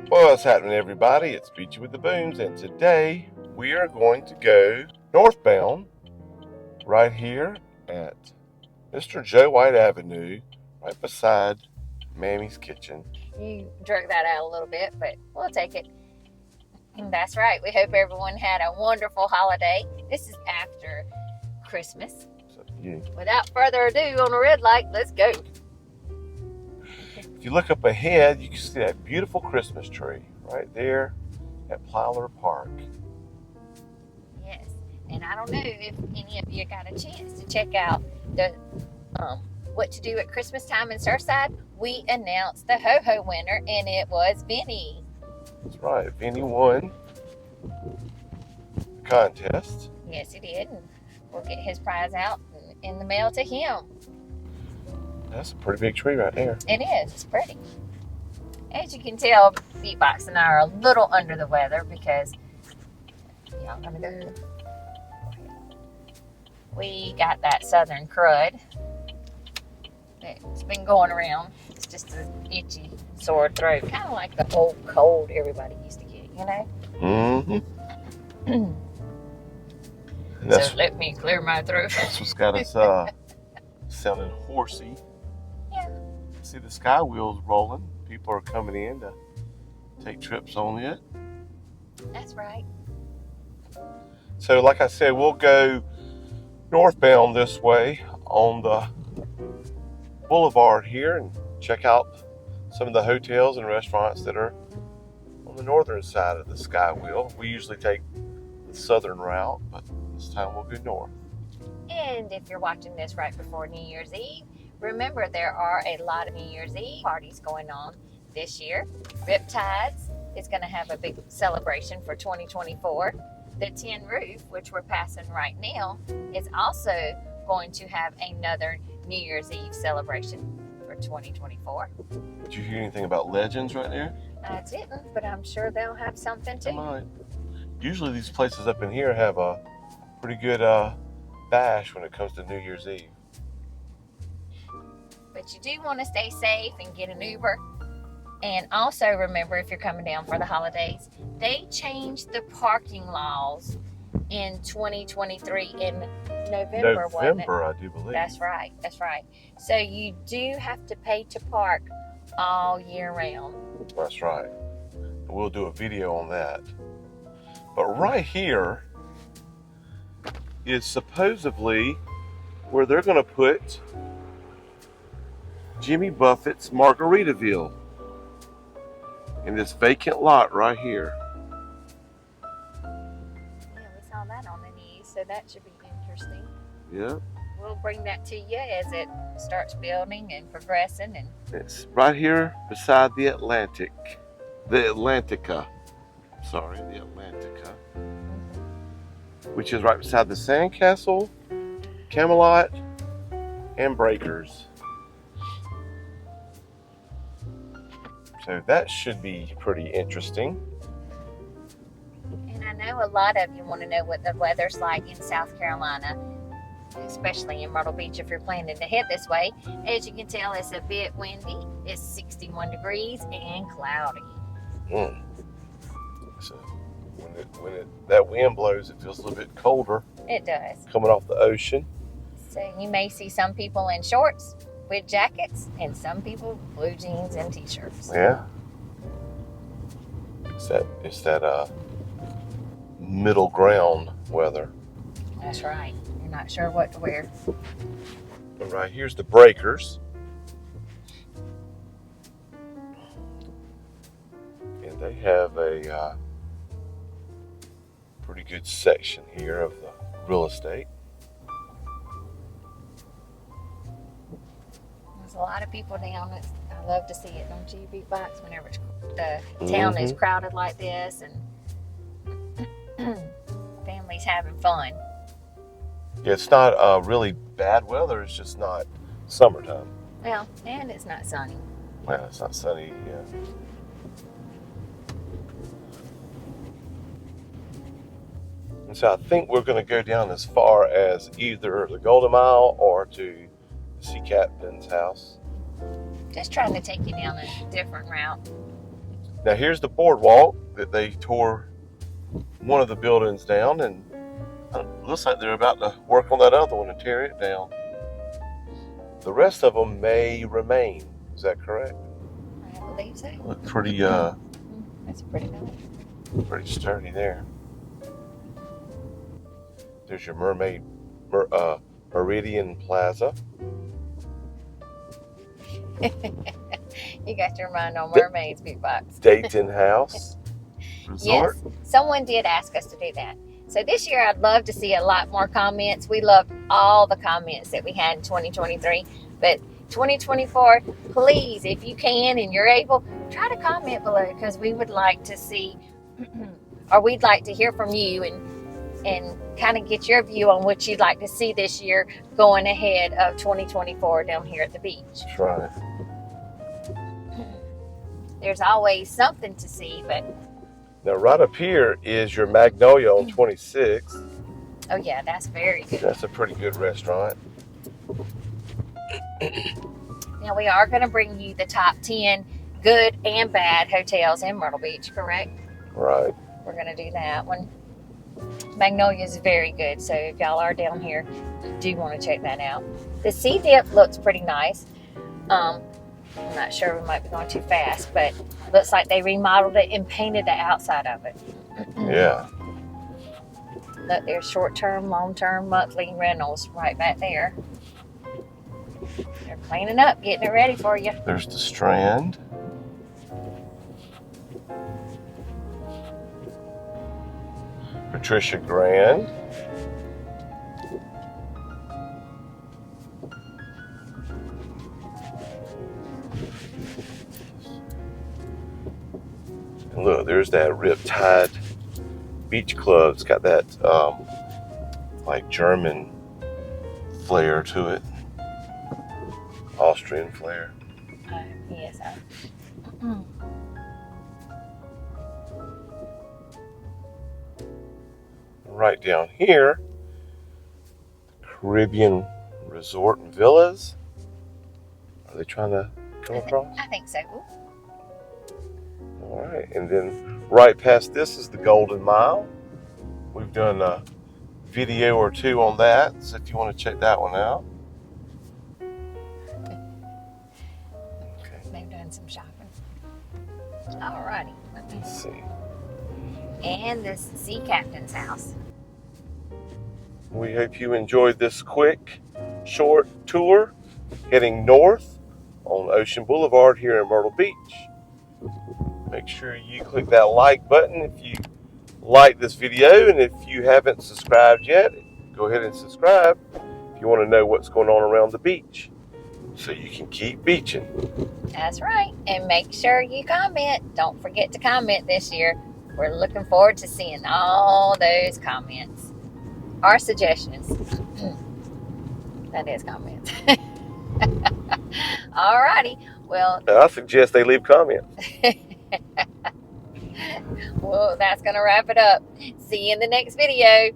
Well, what's happening, everybody? It's Beachin With The Boones, and today we are going to go northbound right here at Mr. Joe White Avenue, right beside Mammy's Kitchen. You drug that out a little bit, but we'll take it. And that's right. We hope everyone had a wonderful holiday. This is after Christmas. So, yeah. Without further ado, on the red light, let's go. If you look up ahead, you can see that beautiful Christmas tree right there at Plyler Park. Yes, and I don't know if any of you got a chance to check out the what to do at Christmas time in Surfside. We announced the ho-ho winner, and it was Benny. That's right, Vinny won the contest. Yes, he did, and we'll get his prize out in the mail to him. That's a pretty big tree right there. It is. It's pretty. As you can tell, Beatbox and I are a little under the weather because y'all gonna go. We got that southern crud. It's been going around. It's just an itchy, sore throat, kind of like the old cold everybody used to get, you know. Mm-hmm. So let me clear my throat. That's what's got us sounding horsey. Yeah. See the sky wheels rolling. People are coming in to take trips on it. That's right. So like I said, we'll go northbound this way on the Boulevard here and check out some of the hotels and restaurants that are on the northern side of the sky wheel. We usually take the southern route, but this time we'll go north. And if you're watching this right before New Year's Eve, remember there are a lot of New Year's Eve parties going on this year. Riptides is going to have a big celebration for 2024. The Tin Roof, which we're passing right now, is also going to have another New Year's Eve celebration for 2024. Did you hear anything about Legends right there? I didn't, but I'm sure they'll have something too. They might. Usually these places up in here have a pretty good bash when it comes to New Year's Eve. But you do want to stay safe and get an Uber. And also remember, if you're coming down for the holidays, they changed the parking laws in 2023 in November, wasn't it? I do believe. That's right. That's right. So you do have to pay to park all year round. That's right. We'll do a video on that. But right here is supposedly where they're going to put Jimmy Buffett's Margaritaville in this vacant lot right here. Yeah, we saw that on the news, so that should be interesting. Yeah. We'll bring that to you as it starts building and progressing. And it's right here beside the Atlantica. Which is right beside the Sandcastle, Camelot, and Breakers. So that should be pretty interesting. And I know a lot of you want to know what the weather's like in South Carolina, especially in Myrtle Beach if you're planning to head this way. As you can tell, it's a bit windy. It's 61 degrees and cloudy. So when that wind blows, it feels a little bit colder. It does. Coming off the ocean. So you may see some people in shorts with jackets and some people blue jeans and t-shirts. Yeah. It's that middle ground weather. That's right. You're not sure what to wear. All right, here's the Breakers. And they have a pretty good section here of the real estate. There's a lot of people down. I love to see it, don't you, Beatbox? Whenever the town is crowded like this and families having fun. Yeah, it's not really bad weather. It's just not summertime. Well, and it's not sunny. Well, it's not sunny. Yeah. And so I think we're going to go down as far as either the Golden Mile or to the Sea Captain's house. Just trying to take you down a different route. Now here's the boardwalk that they tore one of the buildings down, and it looks like they're about to work on that other one and tear it down. The rest of them may remain. Is that correct? I believe so. Look pretty That's pretty nice. pretty sturdy there. There's your Meridian Plaza. You got your mind on mermaids, big box. Dayton House Resort. Yes, someone did ask us to do that. So this year I'd love to see a lot more comments. We loved all the comments that we had in 2023. But 2024, please, if you can and you're able, try to comment below, because we would like to see, or we'd like to hear from you and kind of get your view on what you'd like to see this year going ahead of 2024 down here at the beach. That's right. There's always something to see, but Now right up here is your Magnolia on 26. oh yeah, that's very good. That's a pretty good restaurant. Now we are going to bring you the top 10 good and bad hotels in Myrtle Beach, correct? Right. We're going to do that one. Magnolia is very good, so if y'all are down here, you do want to check that out. The sea dip looks pretty nice. I'm not sure, we might be going too fast, but looks like they remodeled it and painted the outside of it. Yeah. Look, there's short-term, long-term, monthly rentals right back there. They're cleaning up, getting it ready for you. There's the Strand. Patricia Grand. And look, there's that Riptide Beach Club. It's got that like German flair to it. Austrian flair. Yes. Right down here, Caribbean Resort and Villas. Are they trying to come across? I think so. All right, and then right past this is the Golden Mile. We've done a video or two on that, so if you want to check that one out. Okay. They've done some shopping. Alrighty. Let's see. And this sea captain's house. We hope you enjoyed this quick, short tour heading north on Ocean Boulevard here in Myrtle Beach. Make sure you click that like button if you like this video, and if you haven't subscribed yet, go ahead and subscribe if you want to know what's going on around the beach so you can keep beaching. That's right. And make sure you comment. Don't forget to comment this year. We're looking forward to seeing all those comments. Our suggestions. That is comments. Alrighty. Well, I suggest they leave comments. well, that's going to wrap it up. See you in the next video.